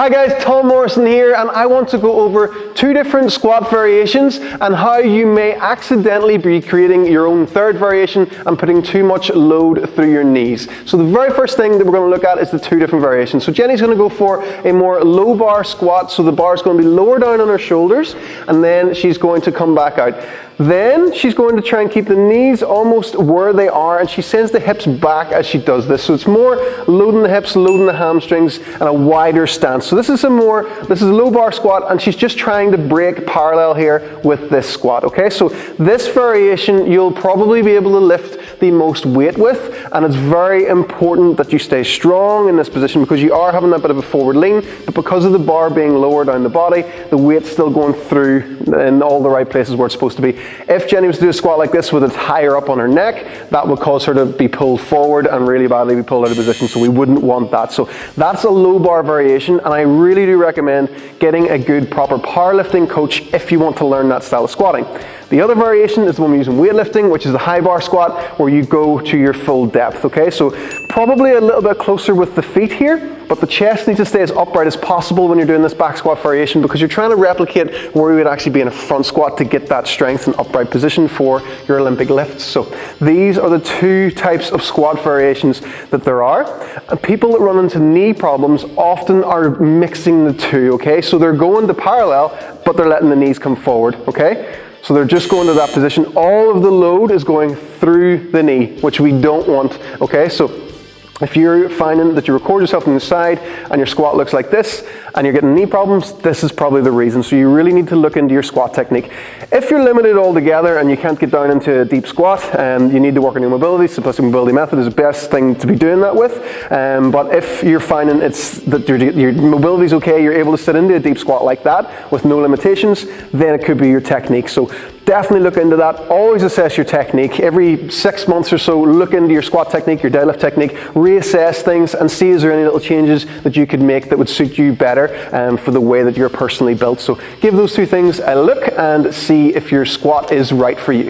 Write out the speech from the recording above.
Hi guys, Tom Morrison here, and I want to go over 2 different squat variations and how you may accidentally be creating your own third variation and putting too much load through your knees. So the very first thing that we're going to look at is the 2 different variations. So Jenny's going to go for a more low bar squat, so the bar is going to be lower down on her shoulders, and then she's going to come back out. Then she's going to try and keep the knees almost where they are, and she sends the hips back as she does this. So it's more loading the hips, loading the hamstrings, and a wider stance. So this is a low bar squat, and she's just trying to break parallel here with this squat, okay? So this variation you'll probably be able to lift the most weight with, and it's very important that you stay strong in this position because you are having a bit of a forward lean, but because of the bar being lower down the body, the weight's still going through in all the right places where it's supposed to be. If Jenny was to do a squat like this with it higher up on her neck, that would cause her to be pulled forward and really badly be pulled out of position, so we wouldn't want that. So that's a low bar variation, and I really do recommend getting a good proper powerlifting coach if you want to learn that style of squatting. The other variation is the one we're using weightlifting, which is the high bar squat, where you go to your full depth, okay? So probably a little bit closer with the feet here, but the chest needs to stay as upright as possible when you're doing this back squat variation because you're trying to replicate where you would actually be in a front squat to get that strength and upright position for your Olympic lifts. So these are the 2 types of squat variations that there are. And people that run into knee problems often are mixing the 2, okay? So they're going to parallel, but they're letting the knees come forward, okay? So they're just going to that position. All of the load is going through the knee, which we don't want, okay? So if you're finding that you record yourself from the side and your squat looks like this and you're getting knee problems, this is probably the reason. So you really need to look into your squat technique. If you're limited altogether and you can't get down into a deep squat, you need to work on your mobility. Simplistic Mobility Method is the best thing to be doing that with. But if you're finding that your mobility is okay, you're able to sit into a deep squat like that with no limitations, then it could be your technique. So definitely look into that. Always assess your technique. Every 6 months or so, look into your squat technique, your deadlift technique, reassess things and see is there any little changes that you could make that would suit you better for the way that you're personally built. So give those 2 things a look and see if your squat is right for you.